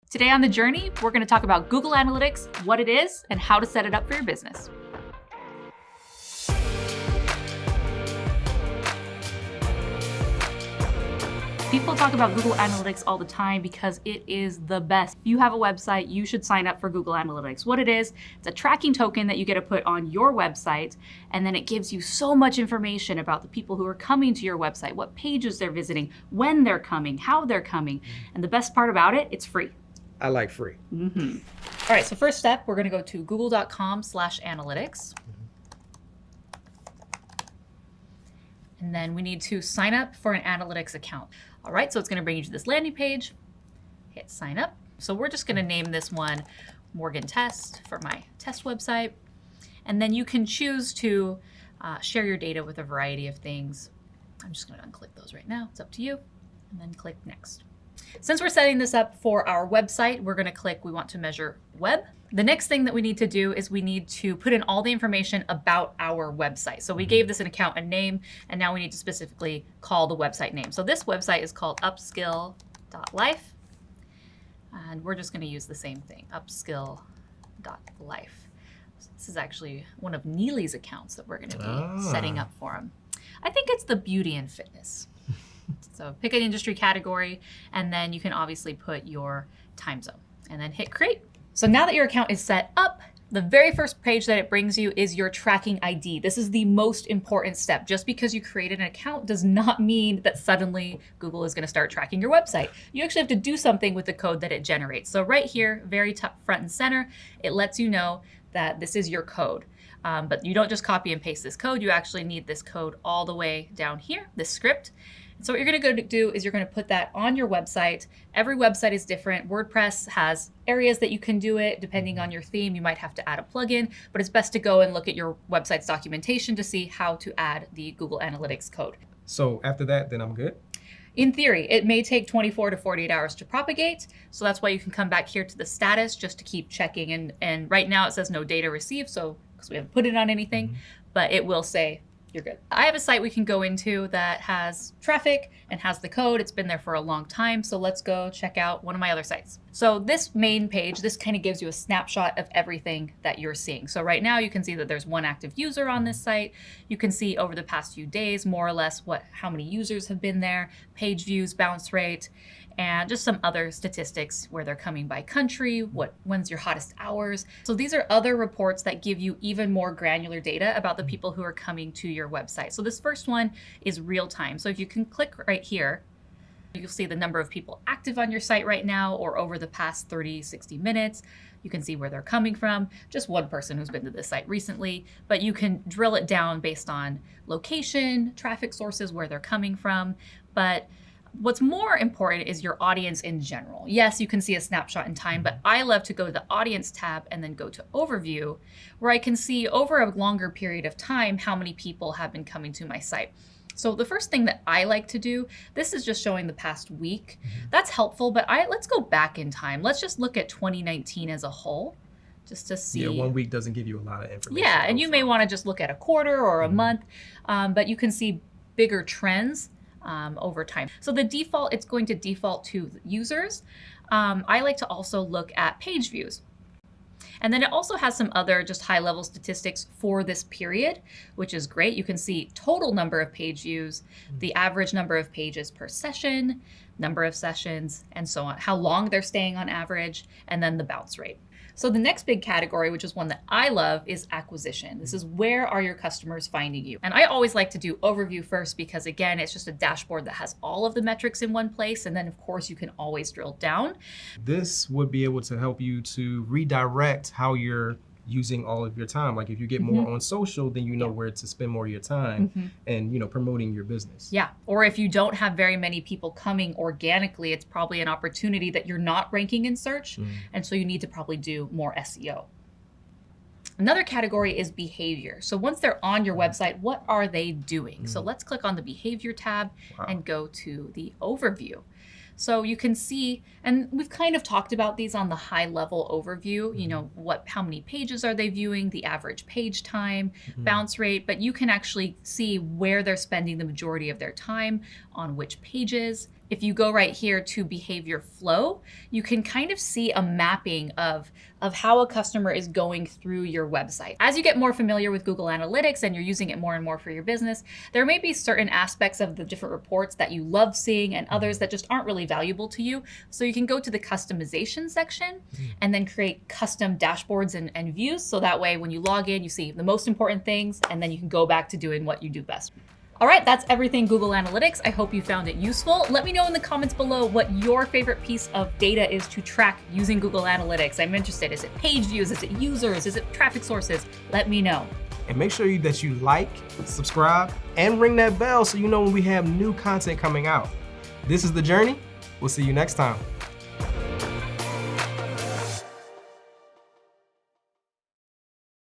Today on The Journey, we're going to talk about Google Analytics, what it is, and how to set it up for your business. People talk about Google Analytics all the time because it is the best. If you have a website, you should sign up for Google Analytics. What it is, it's a tracking token that you get to put on your website, and then it gives you so much information about the people who are coming to your website, what pages they're visiting, when they're coming, how they're coming. And the best part about it, it's free. I like free. All right, so first step, we're gonna go to google.com/analytics. And then we need to sign up for an analytics account. All right, so it's gonna bring you to this landing page. Hit sign up. So we're just gonna name this one Morgan Test for my test website. And then you can choose to share your data with a variety of things. I'm just gonna unclick those right now. It's up to you. And then click next. Since we're setting this up for our website, we're gonna click, we want to measure web. The next thing that we need to do is we need to put in all the information about our website. So we gave this an account a name, and now we need to specifically call the website name. So this website is called upskill.life, and we're just gonna use the same thing, upskill.life. So this is actually one of Neely's accounts that we're gonna be setting up for him. I think it's the beauty and fitness. So pick an industry category, and then you can obviously put your time zone and then hit create. So now that your account is set up, the very first page that it brings you is your tracking ID. This is the most important step. Just because you created an account does not mean that suddenly Google is gonna start tracking your website. You actually have to do something with the code that it generates. So right here, very top front and center, it lets you know that this is your code. But you don't just copy and paste this code, you actually need this code all the way down here, this script. So what you're gonna go to do is you're gonna put that on your website. Every website is different. WordPress has areas that you can do it. Depending on your theme, you might have to add a plugin, but it's best to go and look at your website's documentation to see how to add the Google Analytics code. So after that, then I'm good? In theory, it may take 24 to 48 hours to propagate. So that's why you can come back here to the status just to keep checking. And right now it says no data received, so because we haven't put it on anything, but it will say you're good. I have a site we can go into that has traffic and has the code. It's been there for a long time. So let's go check out one of my other sites. So this main page, this kind of gives you a snapshot of everything that you're seeing. So right now you can see that there's one active user on this site. You can see over the past few days, more or less how many users have been there, page views, bounce rate, and just some other statistics where they're coming by country, when's your hottest hours. So these are other reports that give you even more granular data about the people who are coming to your website. So this first one is real time. So if you can click right here, you'll see the number of people active on your site right now or over the past 30, 60 minutes. You can see where they're coming from, just one person who's been to this site recently, but you can drill it down based on location, traffic sources, where they're coming from. But what's more important is your audience in general. Yes, you can see a snapshot in time, but I love to go to the audience tab and then go to overview, where I can see over a longer period of time how many people have been coming to my site. So the first thing that I like to do, this is just showing the past week. That's helpful, but let's go back in time. Let's just look at 2019 as a whole, just to see. Yeah, 1 week doesn't give you a lot of information. Yeah, and you may want to just look at a quarter or a month, but you can see bigger trends over time. So the default, it's going to default to users. I like to also look at page views. And then it also has some other just high level statistics for this period, which is great. You can see total number of page views, the average number of pages per session, number of sessions, and so on, how long they're staying on average, and then the bounce rate. So the next big category, which is one that I love, is acquisition. This is where are your customers finding you? And I always like to do overview first because again, it's just a dashboard that has all of the metrics in one place. And then of course you can always drill down. This would be able to help you to redirect how you're using all of your time. Like if you get more on social, then you know where to spend more of your time and promoting your business. Yeah, or if you don't have very many people coming organically, it's probably an opportunity that you're not ranking in search. And so you need to probably do more SEO. Another category is behavior. So once they're on your website, what are they doing? So let's click on the behavior tab and go to the overview. So you can see, and we've kind of talked about these on the high level overview, you know, how many pages are they viewing, the average page time, bounce rate, but you can actually see where they're spending the majority of their time, on which pages, If you go right here to behavior flow, you can kind of see a mapping of how a customer is going through your website. As you get more familiar with Google Analytics and you're using it more and more for your business, there may be certain aspects of the different reports that you love seeing and others that just aren't really valuable to you. So you can go to the customization section and then create custom dashboards and views. So that way when you log in, you see the most important things, and then you can go back to doing what you do best. All right, that's everything Google Analytics. I hope you found it useful. Let me know in the comments below what your favorite piece of data is to track using Google Analytics. I'm interested. Is it page views? Is it users? Is it traffic sources? Let me know. And make sure that you like, subscribe, and ring that bell so you know when we have new content coming out. This is The Journey. We'll see you next time.